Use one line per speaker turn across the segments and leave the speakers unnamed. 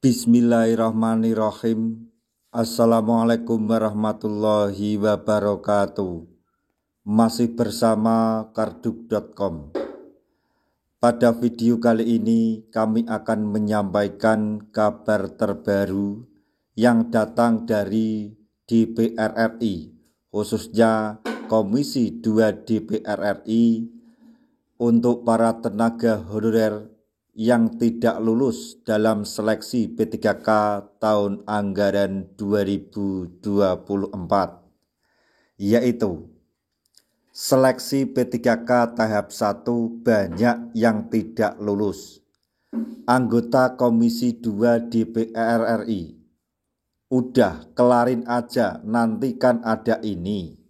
Bismillahirrahmanirrahim. Assalamualaikum warahmatullahi wabarakatuh. Masih bersama karduk.com. Pada video kali ini kami akan menyampaikan kabar terbaru yang datang dari DPR RI, khususnya Komisi 2 DPR RI, untuk para tenaga honorer yang tidak lulus dalam seleksi P3K tahun anggaran 2024, yaitu seleksi P3K tahap 1 banyak yang tidak lulus. Anggota Komisi 2 DPR RI, udah kelarin aja, nanti kan ada ini.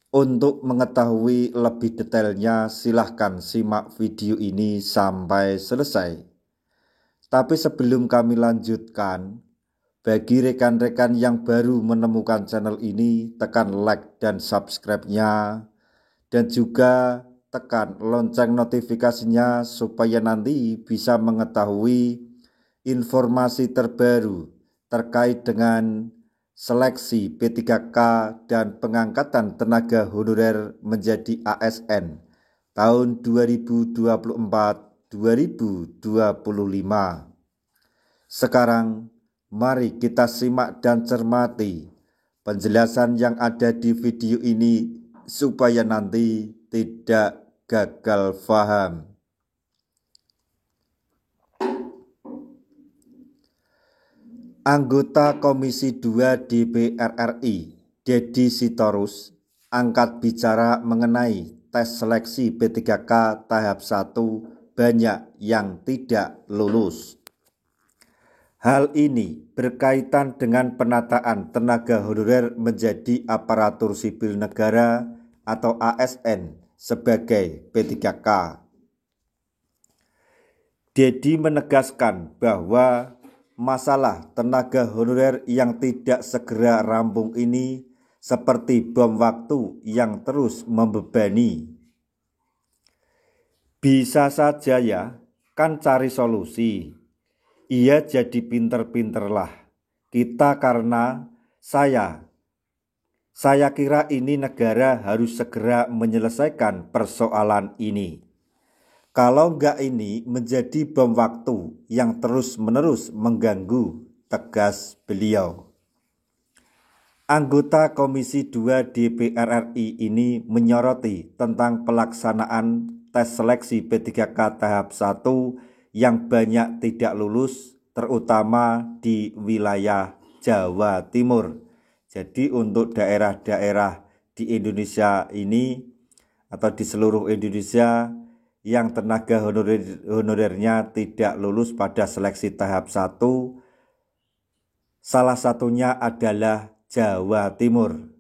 Untuk mengetahui lebih detailnya silahkan simak video ini sampai selesai. Tapi sebelum kami lanjutkan, bagi rekan-rekan yang baru menemukan channel ini, tekan like dan subscribe-nya, dan juga tekan lonceng notifikasinya supaya nanti bisa mengetahui informasi terbaru terkait dengan seleksi P3K dan pengangkatan tenaga honorer menjadi ASN tahun 2024-2025. Sekarang mari kita simak dan cermati penjelasan yang ada di video ini supaya nanti tidak gagal paham. Anggota Komisi 2 DPR RI, Deddy Sitorus, angkat bicara mengenai tes seleksi P3K tahap 1 banyak yang tidak lulus. Hal ini berkaitan dengan penataan tenaga honorer menjadi aparatur sipil negara atau ASN sebagai P3K. Deddy menegaskan bahwa masalah tenaga honorer yang tidak segera rampung ini seperti bom waktu yang terus membebani. Bisa saja ya, kan cari solusi. Iya, jadi pinter-pinterlah kita, karena saya kira ini negara harus segera menyelesaikan persoalan ini. Kalau enggak, ini menjadi bom waktu yang terus-menerus mengganggu, tegas beliau. Anggota Komisi 2 DPR RI ini menyoroti tentang pelaksanaan tes seleksi P3K tahap 1 yang banyak tidak lulus, terutama di wilayah Jawa Timur. Jadi untuk daerah-daerah di Indonesia ini atau di seluruh Indonesia yang tenaga honorernya tidak lulus pada seleksi tahap 1, salah satunya adalah Jawa Timur.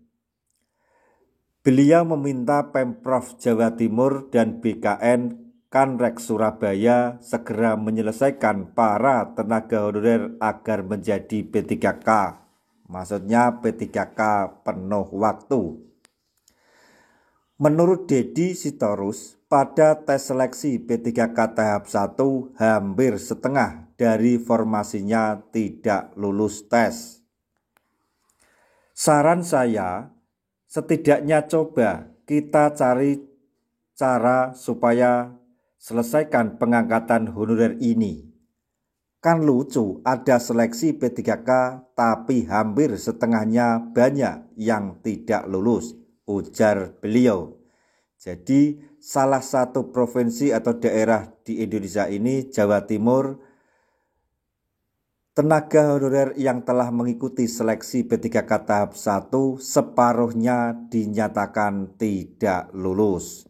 Beliau meminta Pemprov Jawa Timur dan BKN Kanrek Surabaya segera menyelesaikan para tenaga honorer agar menjadi P3K, maksudnya P3K penuh waktu. Menurut Deddy Sitorus, pada tes seleksi P3K tahap 1 hampir setengah dari formasinya tidak lulus tes. Saran saya, setidaknya coba kita cari cara supaya selesaikan pengangkatan honorer ini. Kan lucu, ada seleksi P3K tapi hampir setengahnya banyak yang tidak lulus, ujar beliau. Jadi salah satu provinsi atau daerah di Indonesia ini, Jawa Timur, tenaga honorer yang telah mengikuti seleksi P3K tahap 1 separuhnya dinyatakan tidak lulus.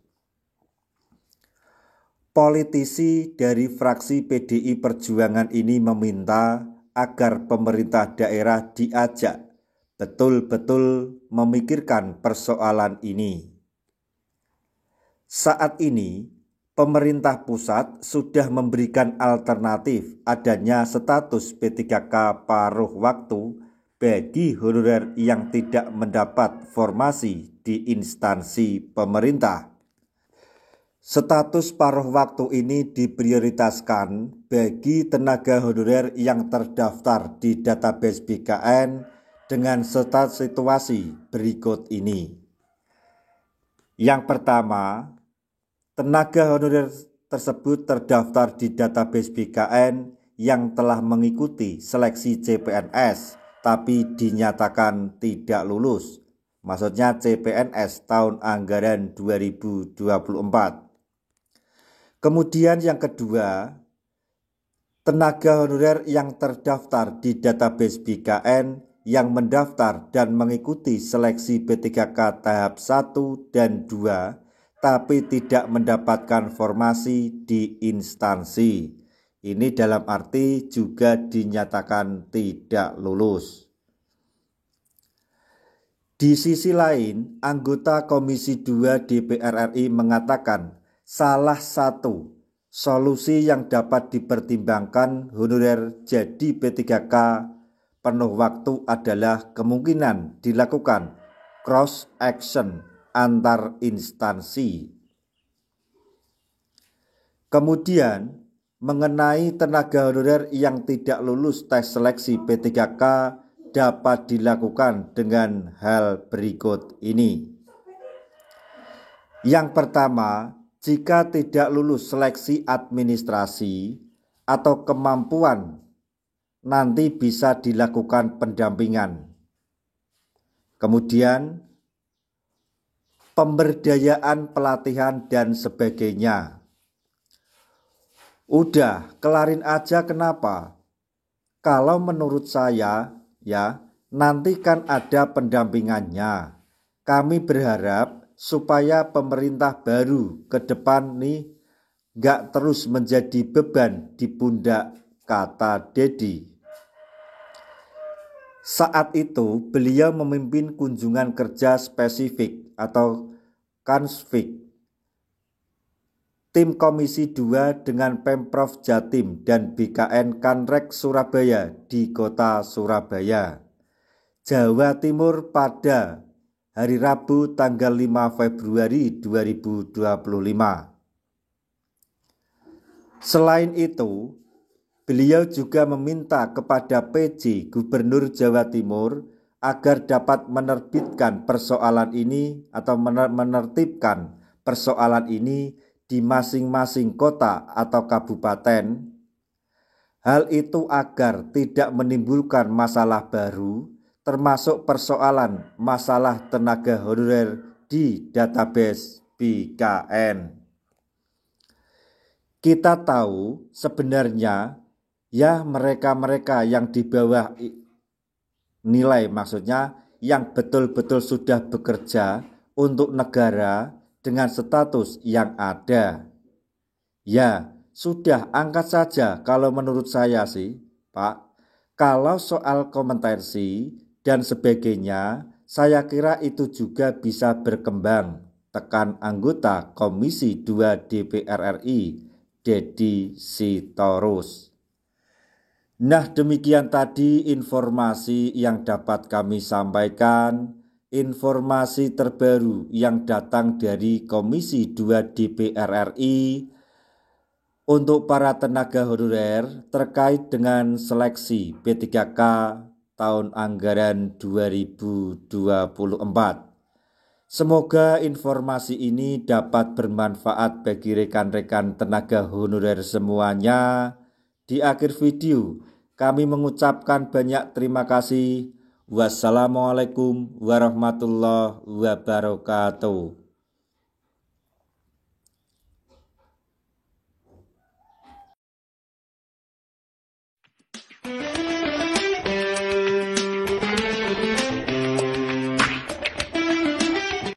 Politisi dari fraksi PDI Perjuangan ini meminta agar pemerintah daerah diajak betul-betul memikirkan persoalan ini. Saat ini, pemerintah pusat sudah memberikan alternatif adanya status P3K paruh waktu bagi honorer yang tidak mendapat formasi di instansi pemerintah. Status paruh waktu ini diprioritaskan bagi tenaga honorer yang terdaftar di database BKN dengan situasi berikut ini. Yang pertama, tenaga honorer tersebut terdaftar di database BKN yang telah mengikuti seleksi CPNS tapi dinyatakan tidak lulus. Maksudnya CPNS tahun anggaran 2024. Kemudian yang kedua, tenaga honorer yang terdaftar di database BKN yang mendaftar dan mengikuti seleksi P3K tahap 1 dan 2 tapi tidak mendapatkan formasi di instansi. Ini dalam arti juga dinyatakan tidak lulus. Di sisi lain, anggota Komisi 2 DPR RI mengatakan salah satu solusi yang dapat dipertimbangkan honorer jadi P3K penuh waktu adalah kemungkinan dilakukan cross action antar instansi. Kemudian, mengenai tenaga honorer yang tidak lulus tes seleksi P3K dapat dilakukan dengan hal berikut ini. Yang pertama, jika tidak lulus seleksi administrasi atau kemampuan, nanti bisa dilakukan pendampingan. Kemudian, pemberdayaan, pelatihan, dan sebagainya. Udah, kelarin aja kenapa? Kalau menurut saya, nanti kan ada pendampingannya. Kami berharap supaya pemerintah baru ke depan nih gak terus menjadi beban di pundak, kata Dedi. Saat itu beliau memimpin kunjungan kerja spesifik atau Kansvik tim Komisi 2 dengan Pemprov Jatim dan BKN Kanrek Surabaya di kota Surabaya, Jawa Timur pada hari Rabu tanggal 5 Februari 2025. Selain itu, beliau juga meminta kepada PJ Gubernur Jawa Timur agar dapat menerbitkan persoalan ini atau menertibkan persoalan ini di masing-masing kota atau kabupaten. Hal itu agar tidak menimbulkan masalah baru, termasuk persoalan masalah tenaga honorer di database BKN. Kita tahu sebenarnya mereka-mereka yang di bawah nilai, maksudnya yang betul-betul sudah bekerja untuk negara dengan status yang ada. Sudah angkat saja kalau menurut saya sih, Pak. Kalau soal kompetensi dan sebagainya, saya kira itu juga bisa berkembang, tekan anggota Komisi 2 DPR RI, Dedi Sitorus. Nah, demikian tadi informasi yang dapat kami sampaikan, informasi terbaru yang datang dari Komisi 2 DPR RI untuk para tenaga honorer terkait dengan seleksi P3K tahun anggaran 2024. Semoga informasi ini dapat bermanfaat bagi rekan-rekan tenaga honorer semuanya. Di akhir video, kami mengucapkan banyak terima kasih. Wassalamualaikum warahmatullahi wabarakatuh.